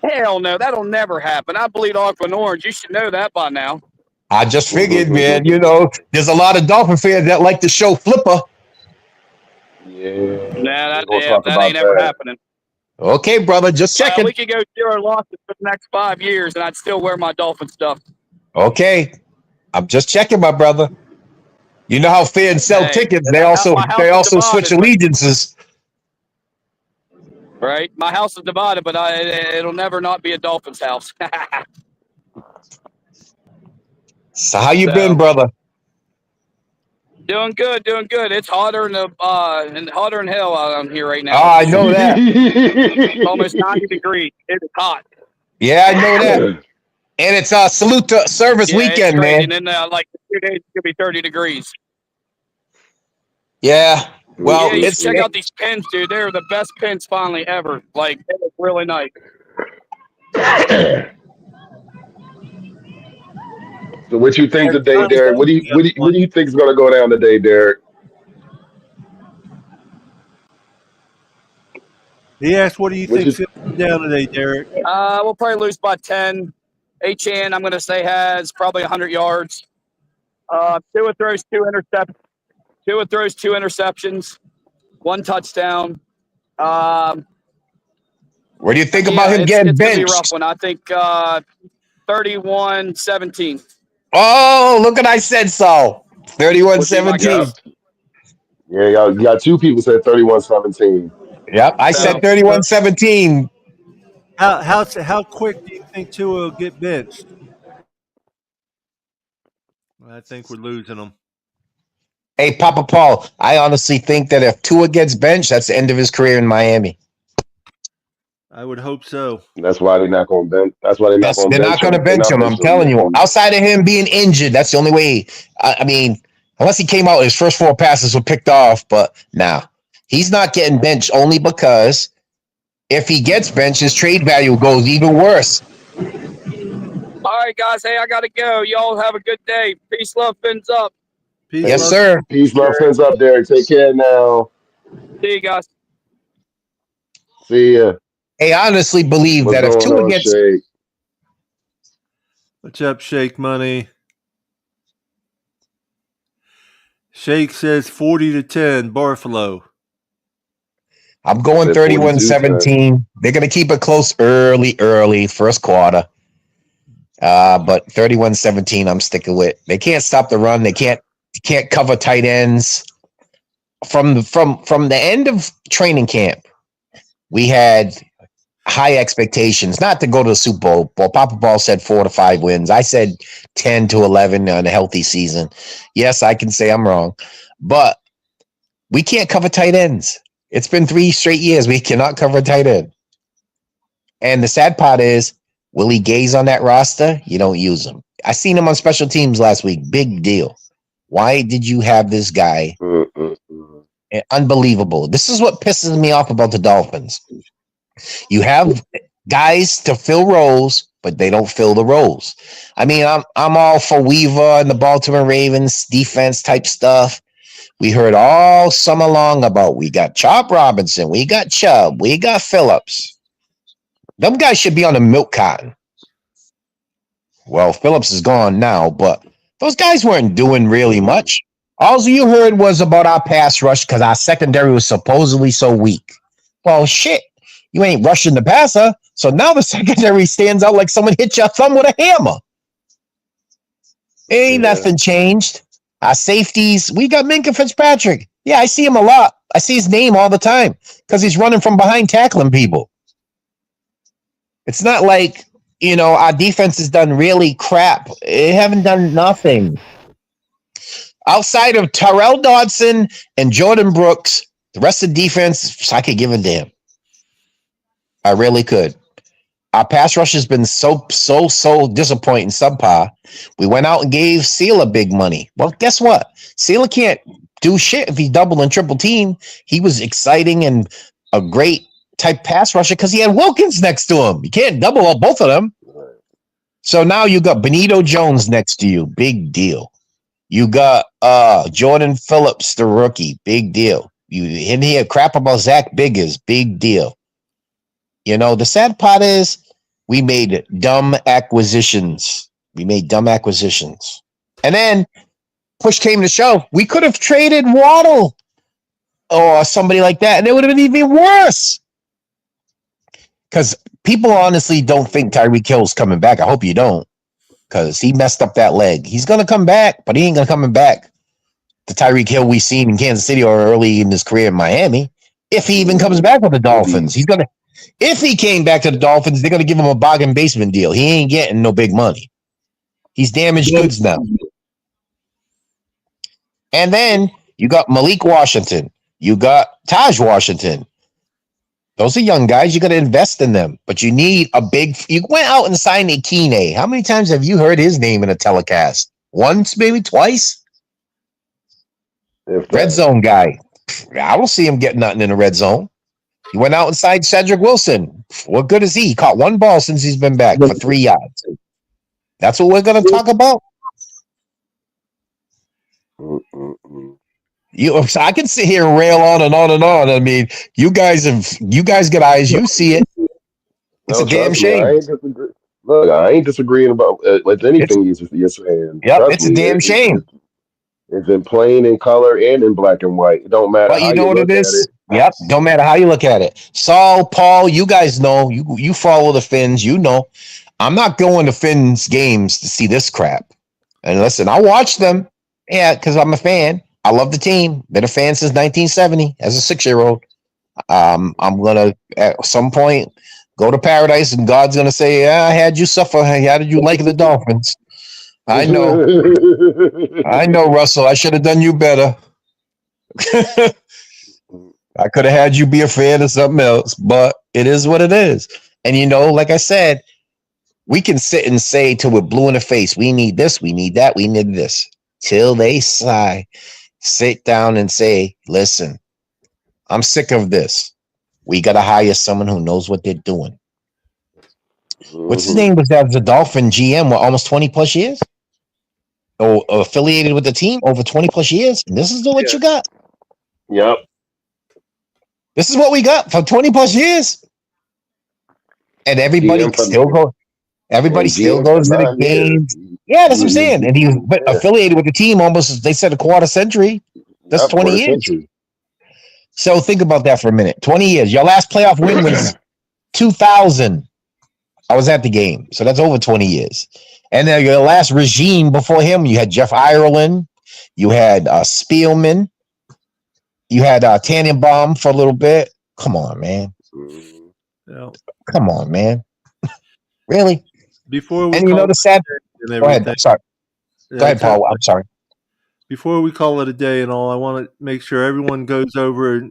Hell no, that'll never happen. I bleed aqua and orange. You should know that by now. I just figured, man. You know, there's a lot of Dolphin fans that like to show flipper. Yeah. Nah, that ain't ever happening. Okay, brother, just checking. We could go 0 losses for the next 5 years, and I'd still wear my Dolphin stuff. Okay, I'm just checking, my brother. You know how fans sell tickets? They also switch allegiances. Right, my house is divided, but it'll never not be a Dolphins house. So how you been, brother? Doing good. It's hotter than hell out here right now. Oh, I know that. It's almost 90 degrees. It's hot. Yeah, I know that. And it's salute to service weekend, man. And then like 2 days, it's gonna be 30 degrees. Yeah. Well, check out these pins, dude. They're the best pins finally ever. Like, they look really nice. So what you think today, Derek? What do you think is going to go down today, Derek? He asked, "What do you think is going down today, Derek?" We'll probably lose by 10. HN, I'm going to say, has probably 100 yards. Tua throws 2 interceptions, 1 touchdown. What do you think about him getting benched? It's going to be a rough one. I think 31-17. Oh, look what I said so. 31-17. Yeah, you got 2 people said 31-17. Yep, I said 31-17. How quick do you think Tua will get benched? I think we're losing him. Hey, Papa Paul, I honestly think that if Tua gets benched, that's the end of his career in Miami. I would hope so. That's why they're not going to bench. That's why they're not going to bench him. I'm telling you. Outside of him being injured, that's the only way. I mean, unless he came out, his first 4 passes were picked off. But now he's not getting benched only because if he gets benched, his trade value goes even worse. All right, guys. Hey, I got to go. Y'all have a good day. Peace, love, fins up. Yes, sir. Peace, love, fins up, Derek. Take care now. See you guys. See ya. Hey, I honestly believe that if Tua gets... Shake? What's up, Shake Money? Shake says 40-10, Buffalo. I'm going 31-17. They're going to keep it close early, first quarter. But 31-17, I'm sticking with. They can't stop the run. They can't cover tight ends. From the end of training camp, we had high expectations not to go to the Super Bowl. Well, Papa Ball said 4 to 5 wins. I said 10 to 11 on a healthy season. Yes, I can say I'm wrong, but we can't cover tight ends. It's been 3 straight years. We cannot cover a tight end. And the sad part is, Willie Gay's on that roster. You don't use him. I seen him on special teams last week. Big deal. Why did you have this guy? Unbelievable. This is what pisses me off about the Dolphins. You have guys to fill roles, but they don't fill the roles. I mean, I'm all for Weaver and the Baltimore Ravens defense type stuff. We heard all summer long about we got Chop Robinson, we got Chubb, we got Phillips. Them guys should be on the milk carton. Well, Phillips is gone now, but Those guys weren't doing really much. All you heard was about our pass rush because our secondary was supposedly so weak. Well, shit, you ain't rushing the passer, so now the secondary stands out like someone hit your thumb with a hammer. Ain't nothing changed. Our safeties, we got Minka Fitzpatrick. Yeah, I see him a lot. I see his name all the time because he's running from behind tackling people. It's not like, our defense has done really crap. They haven't done nothing. Outside of Terrell Dodson and Jordan Brooks, the rest of the defense, I could give a damn. I really could. Our pass rush has been so disappointing, subpar. We went out and gave Sealer big money. Well, guess what? Sealer can't do shit if he double and triple team. He was exciting and a great type pass rusher because he had Wilkins next to him. You can't double up both of them. So now you got Benito Jones next to you. Big deal. You got Jordan Phillips, the rookie. Big deal. You in here crap about Zach Biggers. Big deal. The sad part is we made dumb acquisitions. And then push came to shove. We could have traded Waddle or somebody like that, and it would have been even worse. Because people honestly don't think Tyreek Hill's coming back. I hope you don't, because he messed up that leg. He's going to come back, but he ain't going to come back. The Tyreek Hill we seen in Kansas City or early in his career in Miami. If he even comes back with the Dolphins, if he came back to the Dolphins, they're going to give him a bargain basement deal. He ain't getting no big money. He's damaged goods now. And then you got Malik Washington. You got Taj Washington. Those are young guys. You got to invest in them. But you need you went out and signed Akine. How many times have you heard his name in a telecast? Once, maybe twice? Red zone guy. I don't see him getting nothing in the red zone. He went out and signed Cedric Wilson. What good is he? He caught one ball since he's been back for 3 yards. That's what we're going to talk about? I can sit here and rail on and on and on. I mean, you guys get eyes. You see it. It's a damn shame. I ain't disagreeing about anything you're saying. Yep, it's a damn shame. It's in plain in color and in black and white. It don't matter. But you know what it is? Yep, don't matter how you look at it. Saul, Paul, you guys know. You follow the Finns. You know. I'm not going to Finns games to see this crap. And listen, I watch them. Yeah, because I'm a fan. I love the team. Been a fan since 1970 as a 6-year-old. I'm gonna at some point go to paradise, and God's gonna say, "Yeah, I had you suffer. How did you like the Dolphins?" I know, Russell. I should have done you better. I could have had you be a fan of something else, but it is what it is. And like I said, we can sit and say till we're blue in the face, we need this, we need that, we need this, till they sit down and say, listen, I'm sick of this. We got to hire someone who knows what they're doing. What's his name was that the Dolphin GM for almost 20 plus years? Or affiliated with the team over 20 plus years? And this is what you got? Yep. This is what we got for 20 plus years. And everybody still goes. Everybody still goes to the games. Yeah, that's what I'm saying. And he was affiliated with the team almost, they said, a quarter century. That's 20 years. So think about that for a minute. 20 years. Your last playoff win was 2000. I was at the game. So that's over 20 years. And then your last regime before him, you had Jeff Ireland. You had Spielman. You had Tannenbaum for a little bit. Come on, man. Yeah. Come on, man. Really? Before we the sad. Go ahead. I'm sorry. Go ahead, Paul. I'm sorry. Before we call it a day and all, I want to make sure everyone goes over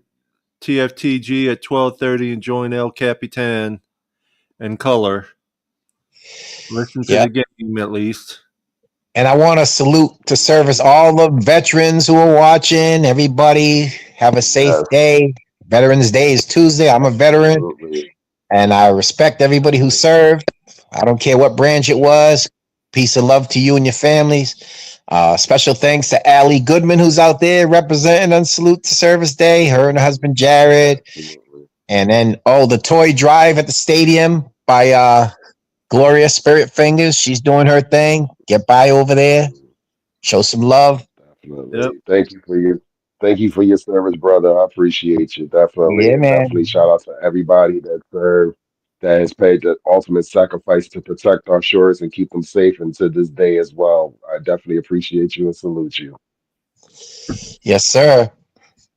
TFTG at 12:30 and join El Capitan and color. Listen to the game at least. And I want to salute to service all the veterans who are watching. Everybody have a safe day. Veterans Day is Tuesday. I'm a veteran. Absolutely. And I respect everybody who served. I don't care what branch it was. Peace and love to you and your families. Special thanks to Allie Goodman, who's out there representing on Salute to Service Day. Her and her husband, Jared. And then, the toy drive at the stadium by Gloria Spirit Fingers. She's doing her thing. Get by over there. Show some love. Definitely. Yep. Thank you for your service, brother. I appreciate you. Definitely. Yeah, And man. definitely shout out to everybody that served, that has paid the ultimate sacrifice to protect our shores and keep them safe, and to this day as well. I definitely appreciate you and salute you. Yes, sir.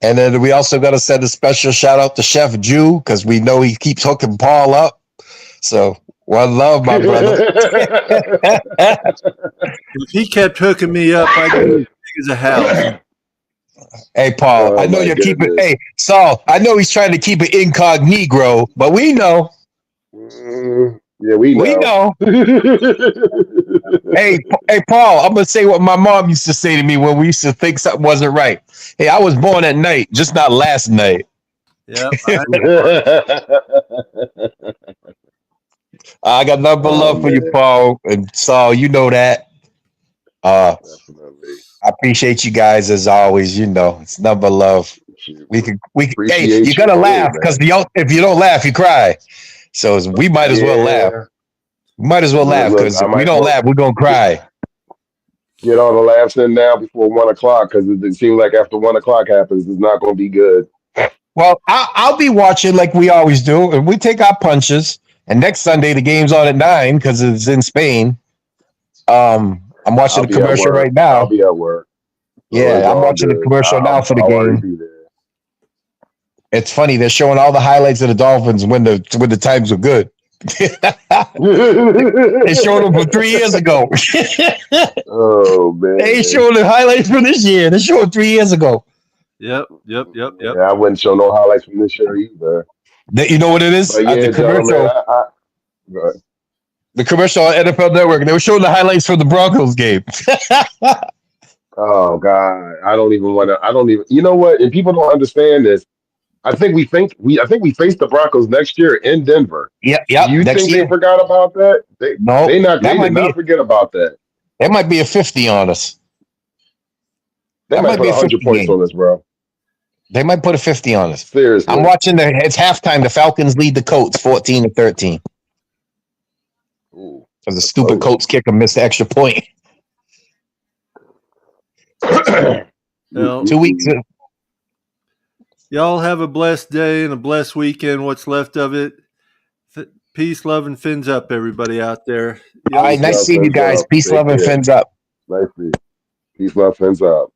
And then we also got to send a special shout out to Chef Jew because we know he keeps hooking Paul up. So one love, my brother. If he kept hooking me up, I'd be as big as a house. Hey, Paul, I Oh know my you're keeping. goodness. Hey, Saul, I know he's trying to keep it incognito, but we know. Yeah, we We know. know. Hey, Paul, I'm gonna say what my mom used to say to me when we used to think something wasn't right. Hey, I was born at night, just not last night. Yep. I got nothing but Oh love for you, man, Paul and Saul. You know that. definitely. I appreciate you guys as always. You know, it's nothing but love. We can. Hey, you Appreciate you gotta too, laugh because man. if you don't laugh, you cry. So we might as well laugh. Yeah. We might as well laugh Look, because I if we might as don't well laugh, we're gonna cry. get all the laughs in now before 1 o'clock, because it seems like after 1 o'clock happens, it's not going to be good. Well, I'll be watching like we always do, and we take our punches. And next Sunday, the game's on at 9 because it's in Spain. I'm watching I'll the be at commercial work. right now. I'll be at work. So it's Yeah, I'm all watching the good. commercial now for the I'll already game. be there. It's funny; they're showing all the highlights of the Dolphins when the times were good. They showed them from 3 years ago. Oh man. They ain't showing the highlights from this year. They showed 3 years ago. Yep. Yeah, I wouldn't show no highlights from this year either. You know what it is? But yeah, The gentlemen, commercial. The commercial on NFL Network. They were showing the highlights from the Broncos game. oh God, I don't even want to. I don't even. You know what? And people don't understand this. I think we face the Broncos next year in Denver. Yep. Do you Next think year. they forgot about that? No, They that did not forget about that. That might be a 50 on us. They That might might put be a 100 50 points game. on us, bro. They might put a 50 on us. Seriously. I'm watching it's halftime. The Falcons lead the Colts 14-13. Ooh, Because the stupid Colts kicker missed the extra point. Well, 2 weeks. y'all have a blessed day and a blessed weekend, what's left of it. Peace, love, and fins up, everybody out there. All right, nice seeing you guys. Peace, love, and fins up. Nice to see you. Peace, love, fins up.